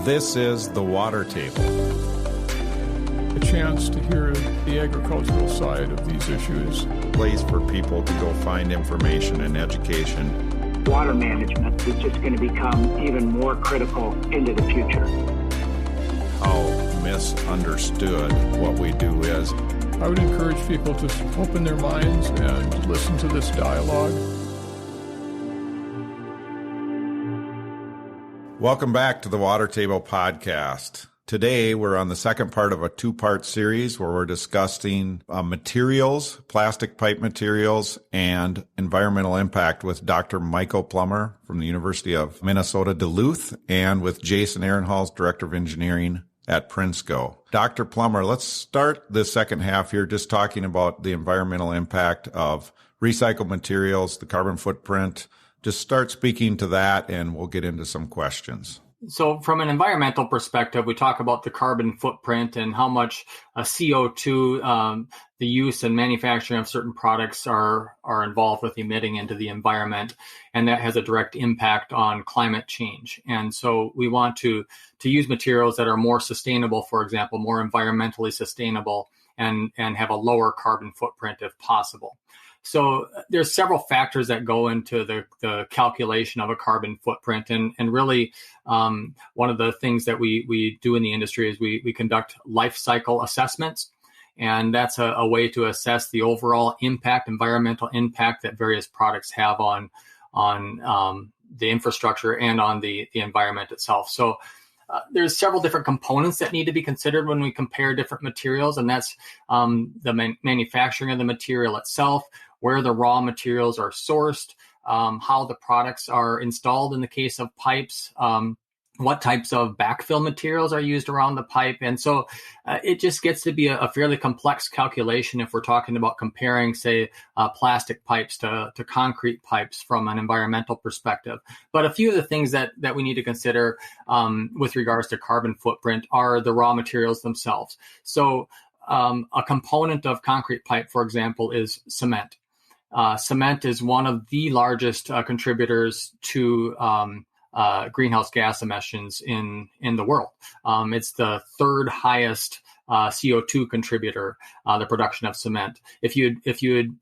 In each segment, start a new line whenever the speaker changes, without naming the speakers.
This is The Water Table.
A chance to hear the agricultural side of these issues.
A place for people to go find information and education.
Water management is just going to become even more critical into the future.
How misunderstood what we do is.
I would encourage people to open their minds and listen to this dialogue.
Welcome back to the Water Table Podcast. Today, we're on the second part of a two-part series where we're discussing materials, plastic pipe materials, and environmental impact with Dr. Michael Pluimer from the University of Minnesota, Duluth, and with Jason Ahrenholz, Director of Engineering at Prinsco. Dr. Pluimer, let's start this second half here just talking about the environmental impact of recycled materials, the carbon footprint. Just start speaking to that, and we'll get into some questions.
So from an environmental perspective, we talk about the carbon footprint and how much CO2 the use and manufacturing of certain products are involved with emitting into the environment, and that has a direct impact on climate change. And so we want to use materials that are more sustainable, for example, more environmentally sustainable, and have a lower carbon footprint if possible. So there's several factors that go into the calculation of a carbon footprint. And really, one of the things that we do in the industry is we conduct life cycle assessments. And that's a way to assess the overall impact, environmental impact that various products have on the infrastructure and on the environment itself. So there's several different components that need to be considered when we compare different materials, and that's the manufacturing of the material itself, where the raw materials are sourced, how the products are installed in the case of pipes, what types of backfill materials are used around the pipe. And so it just gets to be a fairly complex calculation if we're talking about comparing, say, plastic pipes to concrete pipes from an environmental perspective. But a few of the things that we need to consider with regards to carbon footprint are the raw materials themselves. So a component of concrete pipe, for example, is cement. Cement is one of the largest contributors to greenhouse gas emissions in the world. It's the third highest CO2 contributor, the production of cement. If you'd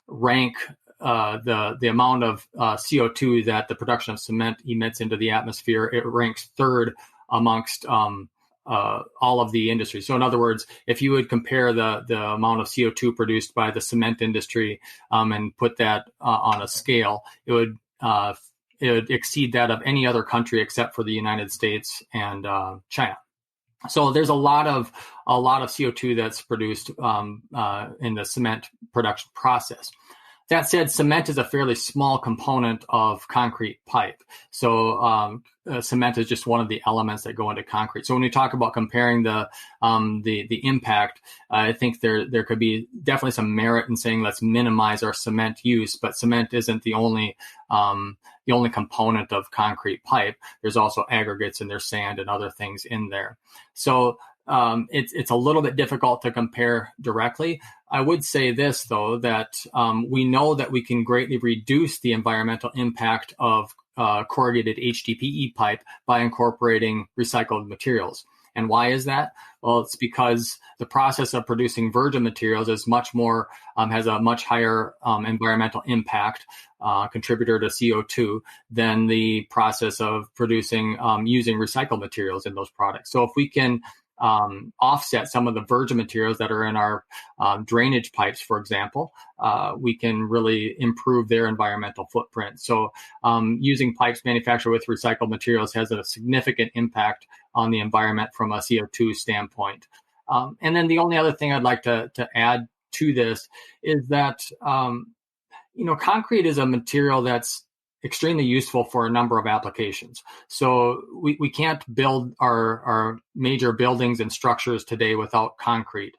rank the amount of CO2 that the production of cement emits into the atmosphere, it ranks third amongst all of the industry. So in other words, if you would compare the amount of CO2 produced by the cement industry and put that on a scale, it would exceed that of any other country except for the United States and China. So there's a lot of CO2 that's produced in the cement production process. That said, cement is a fairly small component of concrete pipe. So cement is just one of the elements that go into concrete. So when we talk about comparing the impact, I think there could be definitely some merit in saying let's minimize our cement use, but cement isn't the only component of concrete pipe. There's also aggregates and there's sand and other things in there. So it's a little bit difficult to compare directly. I would say this, though, that we know that we can greatly reduce the environmental impact of corrugated HDPE pipe by incorporating recycled materials. And why is that? Well, it's because the process of producing virgin materials is much more, has a much higher environmental impact contributor to CO2 than the process of producing using recycled materials in those products. So if we can offset some of the virgin materials that are in our drainage pipes, for example, we can really improve their environmental footprint. So using pipes manufactured with recycled materials has a significant impact on the environment from a CO2 standpoint. And then the only other thing I'd like to add to this is that, concrete is a material that's extremely useful for a number of applications. So we can't build our major buildings and structures today without concrete.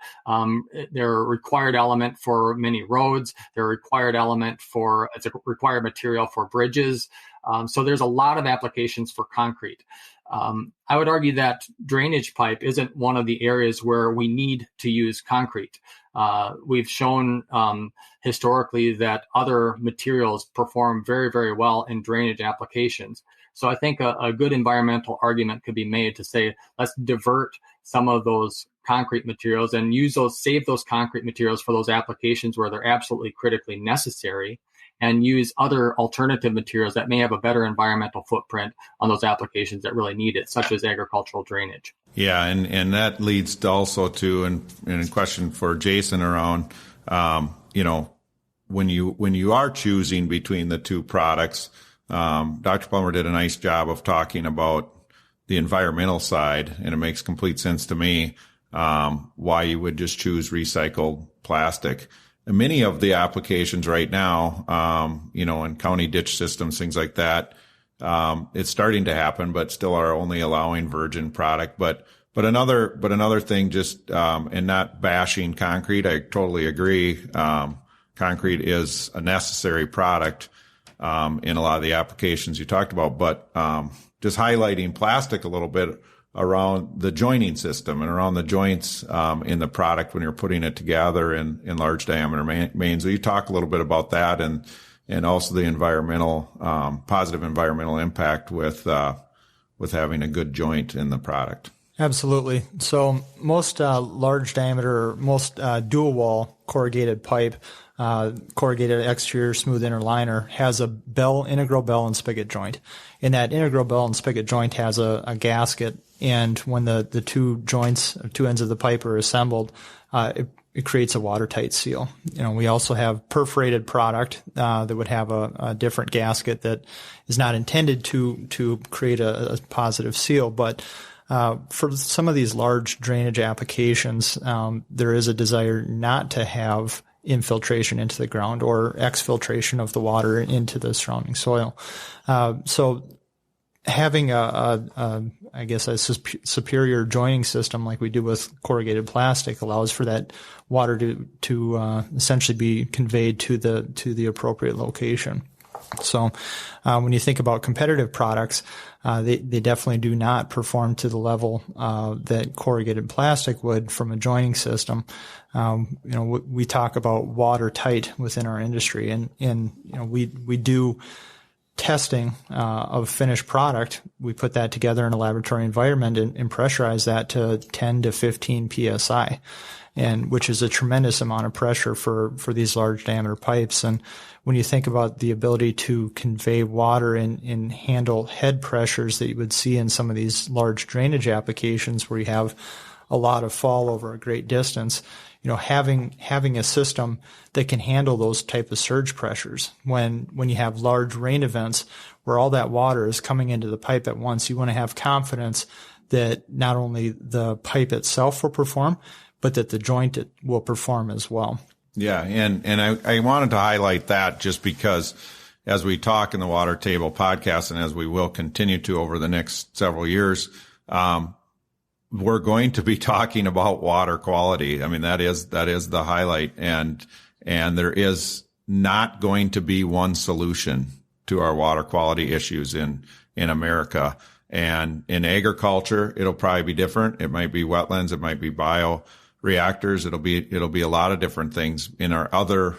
They're a required element for many roads. They're a required element it's a required material for bridges. So there's a lot of applications for concrete. I would argue that drainage pipe isn't one of the areas where we need to use concrete. We've shown historically that other materials perform very, very well in drainage applications. So I think a good environmental argument could be made to say, let's divert some of those concrete materials and save those concrete materials for those applications where they're absolutely critically necessary, and use other alternative materials that may have a better environmental footprint on those applications that really need it, such as agricultural drainage.
Yeah, and that leads to also to, and a question for Jason around, when you are choosing between the two products, Dr. Pluimer did a nice job of talking about the environmental side, and it makes complete sense to me why you would just choose recycled plastic. And many of the applications right now, in county ditch systems, things like that, it's starting to happen, but still are only allowing virgin product. But another thing, just and not bashing concrete, I totally agree. Concrete is a necessary product in a lot of the applications you talked about, but just highlighting plastic a little bit around the joining system and around the joints in the product when you're putting it together in large diameter mains. Will you talk a little bit about that and also the environmental positive environmental impact with having a good joint in the product?
Absolutely. So most large diameter, most dual wall corrugated pipe, corrugated exterior smooth inner liner has a integral bell and spigot joint. And that integral bell and spigot joint has a gasket. And when the two joints, two ends of the pipe are assembled, it creates a watertight seal. We also have perforated product that would have a different gasket that is not intended to create a positive seal. But for some of these large drainage applications, there is a desire not to have infiltration into the ground or exfiltration of the water into the surrounding soil. So having a superior joining system like we do with corrugated plastic allows for that water to essentially be conveyed to the appropriate location. So when you think about competitive products, they definitely do not perform to the level that corrugated plastic would from a joining system. We talk about watertight within our industry, and we do testing of finished product. We put that together in a laboratory environment and pressurize that to 10 to 15 psi, and which is a tremendous amount of pressure for these large diameter pipes. And when you think about the ability to convey water and handle head pressures that you would see in some of these large drainage applications where you have a lot of fall over a great distance, having a system that can handle those type of surge pressures when you have large rain events where all that water is coming into the pipe at once, you want to have confidence that not only the pipe itself will perform, but that the joint will perform as well.
Yeah, and I wanted to highlight that just because as we talk in the Water Table podcast, and as we will continue to over the next several years, we're going to be talking about water quality. I mean, that is the highlight, and there is not going to be one solution to our water quality issues in America. And in agriculture, it'll probably be different. It might be wetlands, it might be bioreactors, it'll be a lot of different things. In our other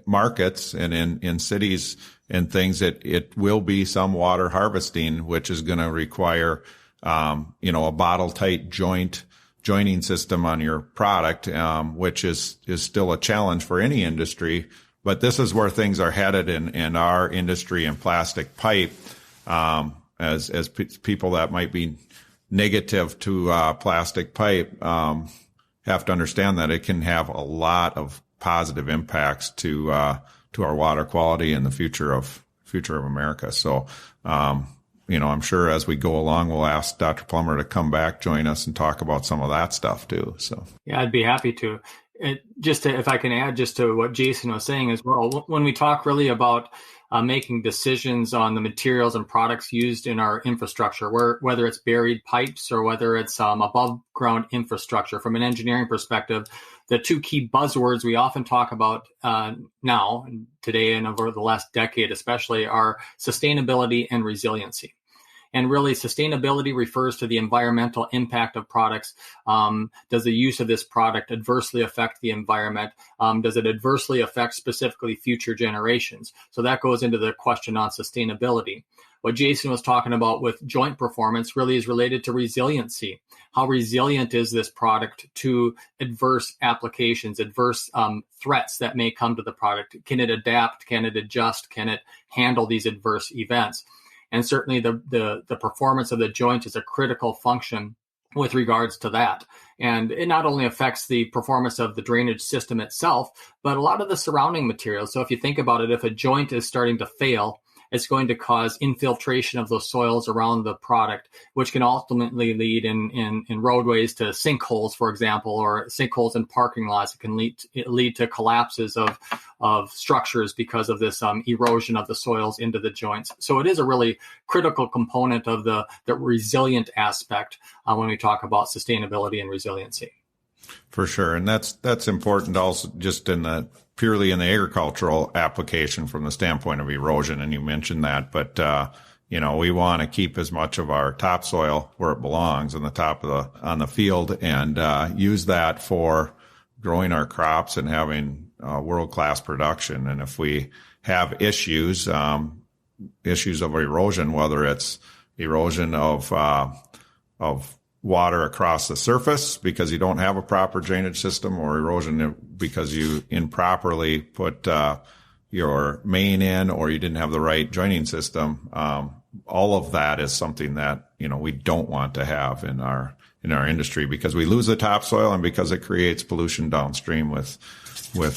markets and in cities and things, it will be some water harvesting, which is going to require a bottle tight joining system on your product, which is still a challenge for any industry. But this is where things are headed in our industry and plastic pipe, as people that might be negative to plastic pipe have to understand that it can have a lot of positive impacts to our water quality and the future of America. So I'm sure as we go along, we'll ask Dr. Pluimer to come back, join us, and talk about some of that stuff too. So
yeah, I'd be happy to. If I can add just to what Jason was saying as well, when we talk really about making decisions on the materials and products used in our infrastructure, whether it's buried pipes or whether it's above ground infrastructure, from an engineering perspective, the two key buzzwords we often talk about now, today, and over the last decade especially, are sustainability and resiliency. And really, sustainability refers to the environmental impact of products. Does the use of this product adversely affect the environment? Does it adversely affect specifically future generations? So that goes into the question on sustainability. what Jason was talking about with joint performance really is related to resiliency. How resilient is this product to adverse applications, adverse threats that may come to the product? Can it adapt? Can it adjust? Can it handle these adverse events? And certainly the performance of the joint is a critical function with regards to that. And it not only affects the performance of the drainage system itself, but a lot of the surrounding materials. So if you think about it, if a joint is starting to fail, it's going to cause infiltration of those soils around the product, which can ultimately lead in roadways to sinkholes, for example, or sinkholes in parking lots. It can lead to collapses of structures because of this erosion of the soils into the joints. So it is a really critical component of the resilient aspect when we talk about sustainability and resiliency.
For sure. And that's important also just purely in the agricultural application from the standpoint of erosion. And you mentioned that, but, we want to keep as much of our topsoil where it belongs on the field and, use that for growing our crops and having world-class production. And if we have issues of erosion, whether it's erosion of water across the surface because you don't have a proper drainage system, or erosion because you improperly put your main in, or you didn't have the right joining system, all of that is something that we don't want to have in our industry, because we lose the topsoil and because it creates pollution downstream with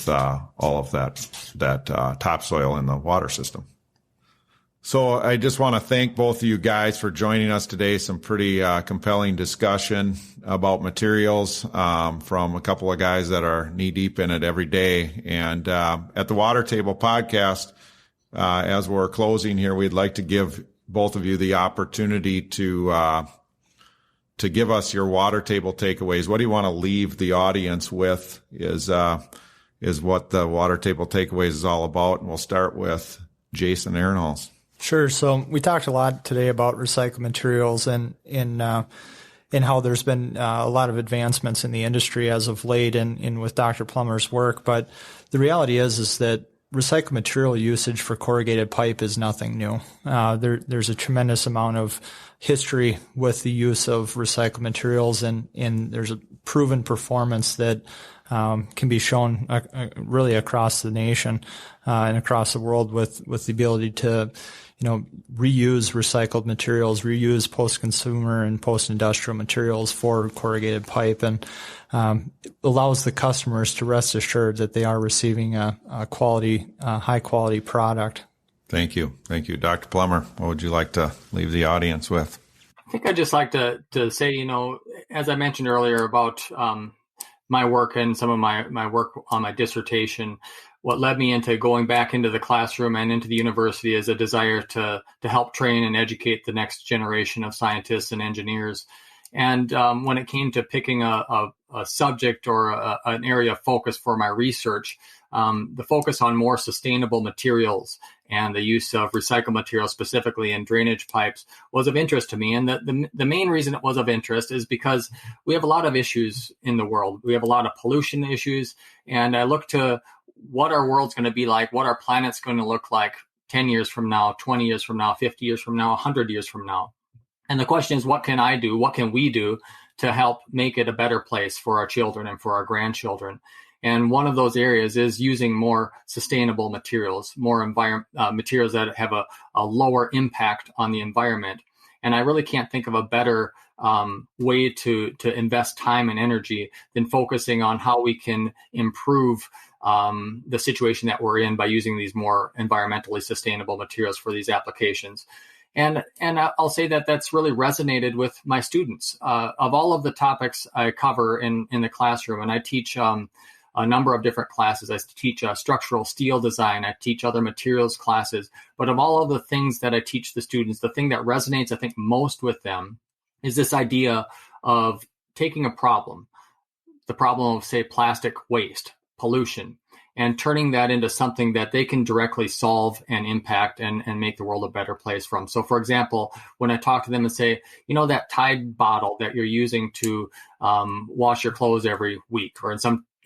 all of that topsoil in the water system. So I just want to thank both of you guys for joining us today. Some pretty compelling discussion about materials from a couple of guys that are knee deep in it every day. And at the Water Table Podcast, as we're closing here, we'd like to give both of you the opportunity to give us your Water Table takeaways. What do you want to leave the audience with is what the Water Table takeaways is all about. And we'll start with Jason Ahrenholz.
Sure. So we talked a lot today about recycled materials and how there's been a lot of advancements in the industry as of late and with Dr. Pluimer's work. But the reality is that recycled material usage for corrugated pipe is nothing new. There's a tremendous amount of history with the use of recycled materials, and there's a proven performance that can be shown really across the nation and across the world with the ability to reuse recycled materials, reuse post-consumer and post-industrial materials for corrugated pipe, and allows the customers to rest assured that they are receiving a quality, high-quality product.
Thank you. Thank you. Dr. Pluimer, what would you like to leave the audience with?
I think I'd just like to say, as I mentioned earlier about my work and some of my work on my dissertation, what led me into going back into the classroom and into the university is a desire to help train and educate the next generation of scientists and engineers. And when it came to picking a subject or an area of focus for my research, the focus on more sustainable materials and the use of recycled materials, specifically in drainage pipes, was of interest to me. And the main reason it was of interest is because we have a lot of issues in the world. We have a lot of pollution issues. And I look to what our world's going to be like, what our planet's going to look like 10 years from now, 20 years from now, 50 years from now, 100 years from now. And the question is, what can I do? What can we do to help make it a better place for our children and for our grandchildren? And one of those areas is using more sustainable materials, more materials that have a lower impact on the environment. And I really can't think of a better way to invest time and energy than focusing on how we can improve the situation that we're in by using these more environmentally sustainable materials for these applications. And I'll say that that's really resonated with my students. Of all of the topics I cover in the classroom, and I teach a number of different classes. I teach structural steel design. I teach other materials classes. But of all of the things that I teach the students, the thing that resonates, I think, most with them is this idea of taking a problem, the problem of, say, plastic waste, pollution, and turning that into something that they can directly solve and impact and make the world a better place from. So, for example, when I talk to them and say, that Tide bottle that you're using to wash your clothes every week, or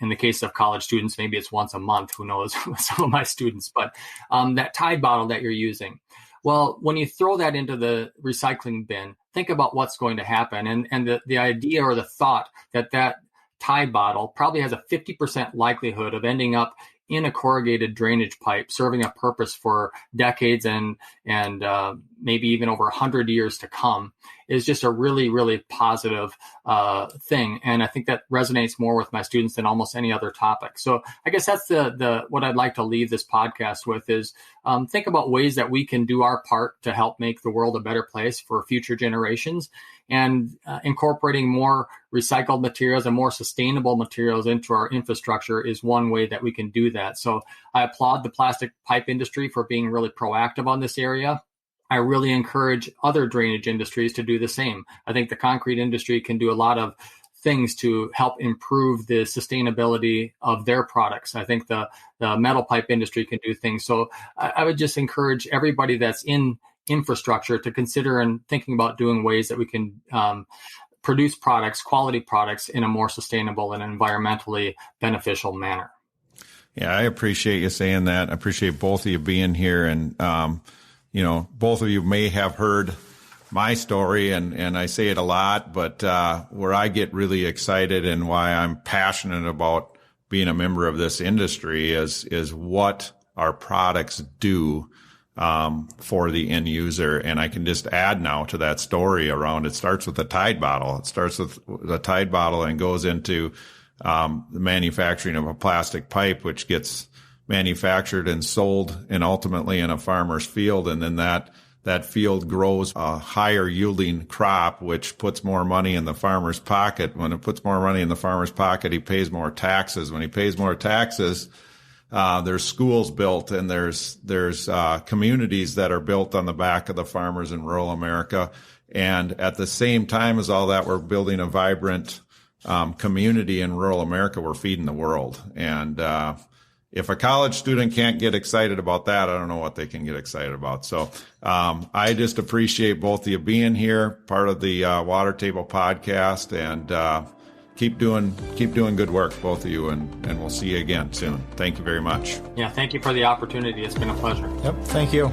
in the case of college students, maybe it's once a month, who knows, with some of my students, but that Tide bottle that you're using, Well, when you throw that into the recycling bin, think about what's going to happen. And the idea or the thought that Tide bottle probably has a 50% likelihood of ending up in a corrugated drainage pipe, serving a purpose for decades and maybe even over 100 years to come, is just a really, really positive thing. And I think that resonates more with my students than almost any other topic. So I guess that's the what I'd like to leave this podcast with is think about ways that we can do our part to help make the world a better place for future generations. And incorporating more recycled materials and more sustainable materials into our infrastructure is one way that we can do that. So I applaud the plastic pipe industry for being really proactive on this area. I really encourage other drainage industries to do the same. I think the concrete industry can do a lot of things to help improve the sustainability of their products. I think the metal pipe industry can do things. So I would just encourage everybody that's in infrastructure to consider and thinking about doing ways that we can produce products, quality products, in a more sustainable and environmentally beneficial manner.
Yeah, I appreciate you saying that. I appreciate both of you being here. And, both of you may have heard my story, and I say it a lot, but where I get really excited and why I'm passionate about being a member of this industry is what our products do for the end user. And I can just add now to that story around, it starts with the Tide bottle. It starts with the Tide bottle and goes into the manufacturing of a plastic pipe, which gets manufactured and sold and ultimately in a farmer's field. And then that field grows a higher yielding crop, which puts more money in the farmer's pocket. When it puts more money in the farmer's pocket, he pays more taxes. When he pays more taxes, there's schools built, and there's communities that are built on the back of the farmers in rural America. And at the same time as all that, we're building a vibrant community in rural America. We're feeding the world. And if a college student can't get excited about that, I don't know what they can get excited about. So I just appreciate both of you being here, part of the Water Table podcast, and keep doing good work, both of you, and we'll see you again soon. Thank you very much.
Yeah, thank you for the opportunity. It's been a pleasure.
Yep, thank you.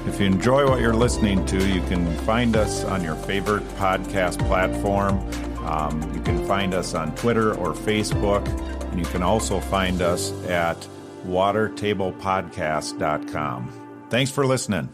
If you enjoy what you're listening to, you can find us on your favorite podcast platform. You can find us on Twitter or Facebook, and you can also find us at watertablepodcast.com. Thanks for listening.